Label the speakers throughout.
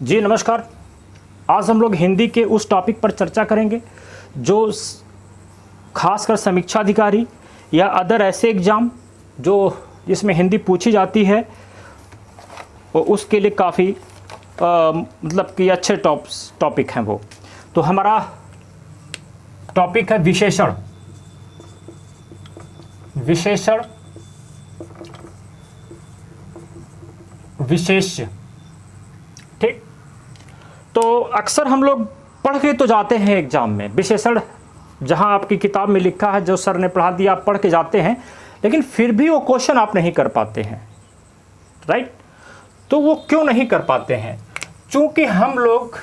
Speaker 1: जी नमस्कार। आज हम लोग हिंदी के उस टॉपिक पर चर्चा करेंगे जो खासकर समीक्षा अधिकारी या अदर ऐसे एग्ज़ाम जो जिसमें हिंदी पूछी जाती है और उसके लिए काफ़ी मतलब कि अच्छे टॉपिक हैं वो। तो हमारा टॉपिक है विशेषण। विशेष्य। ठीक। तो अक्सर हम लोग पढ़ के तो जाते हैं एग्ज़ाम में विशेषण, जहां आपकी किताब में लिखा है जो सर ने पढ़ा दिया आप पढ़ के जाते हैं, लेकिन फिर भी वो क्वेश्चन आप नहीं कर पाते हैं। राइट। तो वो क्यों नहीं कर पाते हैं? चूंकि हम लोग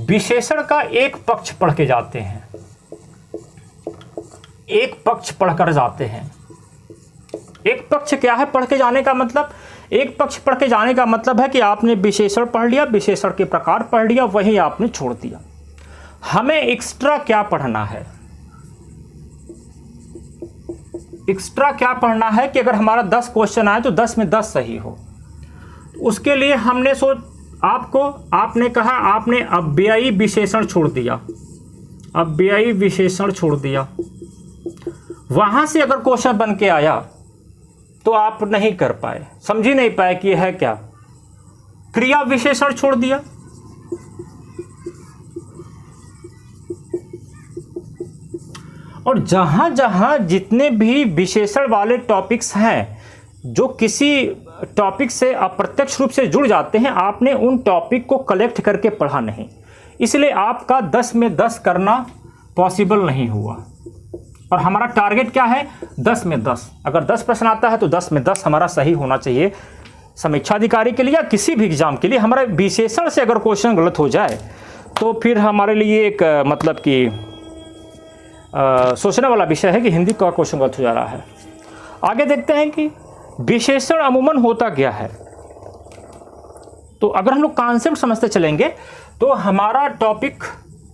Speaker 1: विशेषण का एक पक्ष पढ़ के जाते हैं, एक पक्ष पढ़कर जाते हैं। एक पक्ष क्या है पढ़ के जाने का मतलब? एक पक्ष पढ़ के जाने का मतलब है कि आपने विशेषण पढ़ लिया, विशेषण के प्रकार पढ़ लिया, वही आपने छोड़ दिया। हमें एक्स्ट्रा क्या पढ़ना है? एक्स्ट्रा क्या पढ़ना है कि अगर हमारा 10 क्वेश्चन आए तो 10 में 10 सही हो। उसके लिए हमने आपने कहा आपने अव्ययी विशेषण छोड़ दिया, अव्ययी विशेषण छोड़ दिया। वहां से अगर क्वेश्चन बन के आया तो आप नहीं कर पाए, समझ ही नहीं पाए कि यह है क्या। क्रिया विशेषण छोड़ दिया, और जहां जहां जितने भी विशेषण वाले टॉपिक्स हैं जो किसी टॉपिक से अप्रत्यक्ष रूप से जुड़ जाते हैं, आपने उन टॉपिक को कलेक्ट करके पढ़ा नहीं, इसलिए आपका 10 में 10 करना पॉसिबल नहीं हुआ। और हमारा टारगेट क्या है? 10 में 10। अगर 10 प्रश्न आता है तो 10 में 10 हमारा सही होना चाहिए समीक्षा अधिकारी के लिए या किसी भी एग्जाम के लिए। हमारा विशेषण से अगर क्वेश्चन गलत हो जाए तो फिर हमारे लिए एक मतलब कि सोचने वाला विषय है कि हिंदी का क्वेश्चन गलत हो जा रहा है। आगे देखते हैं कि विशेषण अमूमन होता क्या है। तो अगर हम लोग कॉन्सेप्ट समझते चलेंगे तो हमारा टॉपिक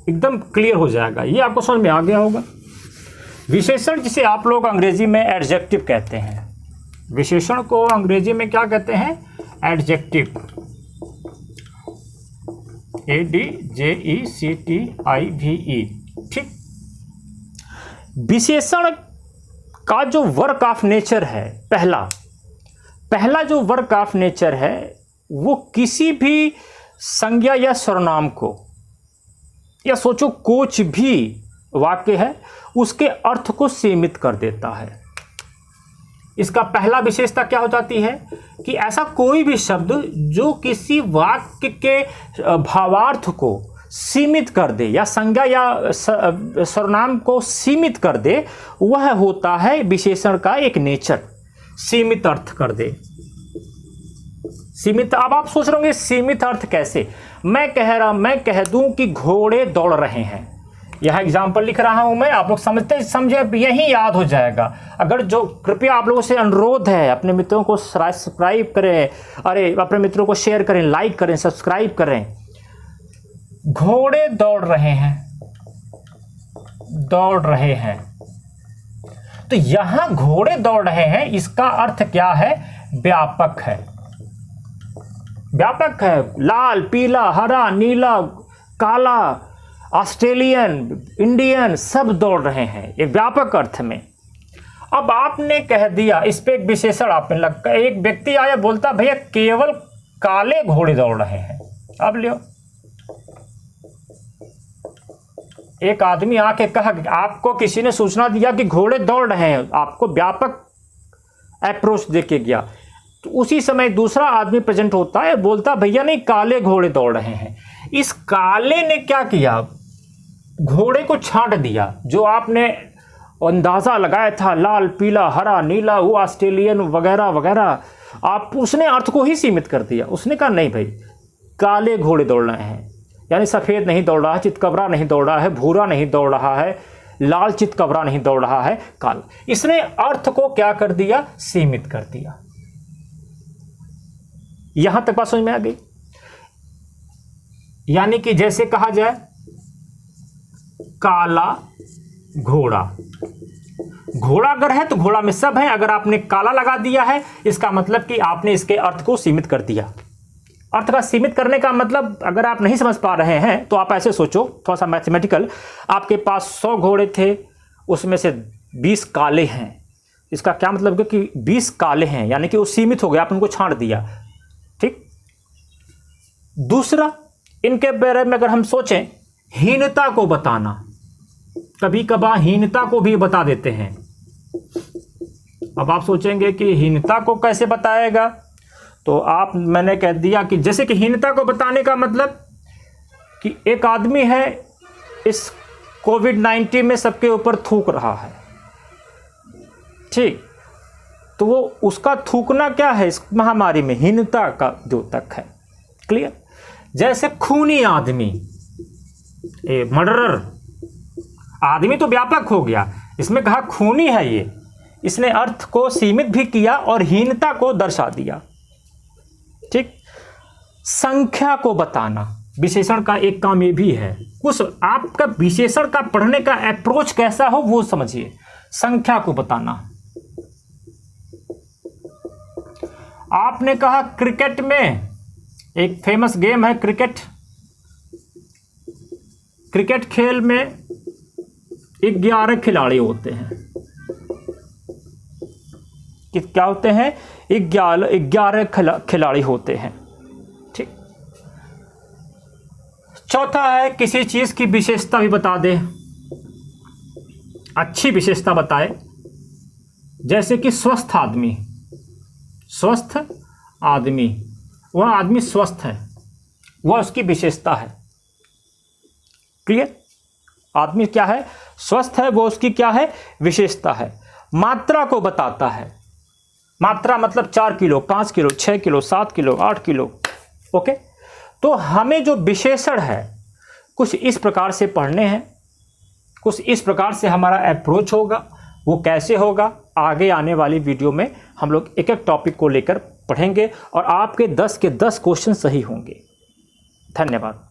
Speaker 1: एकदम क्लियर हो जाएगा। ये आपको समझ में आ गया होगा। विशेषण जिसे आप लोग अंग्रेजी में एडजेक्टिव कहते हैं, विशेषण को अंग्रेजी में क्या कहते हैं? एडजेक्टिव। ADJECTIVE। ठीक। विशेषण का जो वर्क ऑफ नेचर है, पहला जो वर्क ऑफ नेचर है वो किसी भी संज्ञा या सर्वनाम को, या सोचो कुछ भी वाक्य है उसके अर्थ को सीमित कर देता है। इसका पहला विशेषता क्या हो जाती है कि ऐसा कोई भी शब्द जो किसी वाक्य के भावार्थ को सीमित कर दे या संज्ञा या सर्वनाम को सीमित कर दे, वह होता है विशेषण का एक नेचर। सीमित अर्थ कर दे, सीमित। अब आप सोच रहे होंगे सीमित अर्थ कैसे? मैं कह दूं कि घोड़े दौड़ रहे हैं, यह एग्जाम्पल लिख रहा हूं मैं, आप लोग समझे यही याद हो जाएगा। अगर जो कृपया आप लोगों से अनुरोध है, अपने मित्रों को सब्सक्राइब करें, अरे अपने मित्रों को शेयर करें, लाइक करें, सब्सक्राइब करें। घोड़े दौड़ रहे हैं, तो यहां घोड़े दौड़ रहे हैं, इसका अर्थ क्या है? व्यापक है, व्यापक है। लाल, पीला, हरा, नीला, काला, ऑस्ट्रेलियन, इंडियन सब दौड़ रहे हैं, एक व्यापक अर्थ में। अब आपने कह दिया, इस पे एक विशेषण आपने लगता, एक व्यक्ति आया बोलता भैया केवल काले घोड़े दौड़ रहे हैं। अब लियो, एक आदमी आके कहा, आपको किसी ने सूचना दिया कि घोड़े दौड़ रहे हैं, आपको व्यापक अप्रोच देके गया, तो उसी समय दूसरा आदमी प्रेजेंट होता है, बोलता भैया नहीं काले घोड़े दौड़ रहे हैं। इस काले ने क्या किया? घोड़े को छांट दिया। जो आपने अंदाजा लगाया था लाल, पीला, हरा, नीला, वो ऑस्ट्रेलियन वगैरह वगैरह, उसने अर्थ को ही सीमित कर दिया। उसने कहा नहीं भाई काले घोड़े दौड़ रहे हैं, यानी सफ़ेद नहीं दौड़ रहा है, चितकबरा नहीं दौड़ रहा है, भूरा नहीं दौड़ रहा है, लाल चितकबरा नहीं दौड़ रहा है, काला। इसने अर्थ को क्या कर दिया? सीमित कर दिया। यहां तक बात समझ में आ गई? यानी कि जैसे कहा जाए काला घोड़ा, घोड़ा अगर है तो घोड़ा में सब है, अगर आपने काला लगा दिया है इसका मतलब कि आपने इसके अर्थ को सीमित कर दिया। अर्थ का सीमित करने का मतलब अगर आप नहीं समझ पा रहे हैं तो आप ऐसे सोचो, थोड़ा सा मैथमेटिकल। आपके पास 100 घोड़े थे, उसमें से 20 काले हैं। इसका क्या मतलब है कि 20 काले हैं, यानी कि वो सीमित हो गया, आप उनको छांट दिया। ठीक। दूसरा, इनके बारे में अगर हम सोचें, हीनता को बताना, कभी कभार हीनता को भी बता देते हैं। अब आप सोचेंगे कि हीनता को कैसे बताएगा, तो मैंने कह दिया कि जैसे कि हीनता को बताने का मतलब कि एक आदमी है, इस कोविड-19 में सबके ऊपर थूक रहा है। ठीक। तो वो उसका थूकना क्या है इस महामारी में, हीनता का द्योतक है। क्लियर। जैसे खूनी आदमी, मर्डरर आदमी तो व्यापक हो गया, इसमें कहा खूनी है ये, इसने अर्थ को सीमित भी किया और हीनता को दर्शा दिया। ठीक। संख्या को बताना विशेषण का एक काम ये भी है। उस आपका विशेषण का पढ़ने का अप्रोच कैसा हो वो समझिए। संख्या को बताना, आपने कहा क्रिकेट में एक फेमस गेम है क्रिकेट। क्रिकेट खेल में 11 खिलाड़ी होते हैं। क्या होते हैं? 11 खिलाड़ी होते हैं। ठीक। चौथा है, किसी चीज की विशेषता भी बता दे, अच्छी विशेषता बताए। जैसे कि स्वस्थ आदमी, स्वस्थ आदमी, वह आदमी स्वस्थ है, वह उसकी विशेषता है। क्लियर। आदमी क्या है? स्वस्थ है, वो उसकी क्या है? विशेषता है। मात्रा को बताता है। मात्रा मतलब 4 kilo, 5 kilo, 6 kilo, 7 kilo, 8 kilo. Okay. तो हमें जो विशेषण है कुछ इस प्रकार से पढ़ने हैं, कुछ इस प्रकार से हमारा अप्रोच होगा। वो कैसे होगा, आगे आने वाली वीडियो में हम लोग एक एक टॉपिक को लेकर पढ़ेंगे और आपके 10 के 10 क्वेश्चन सही होंगे। धन्यवाद।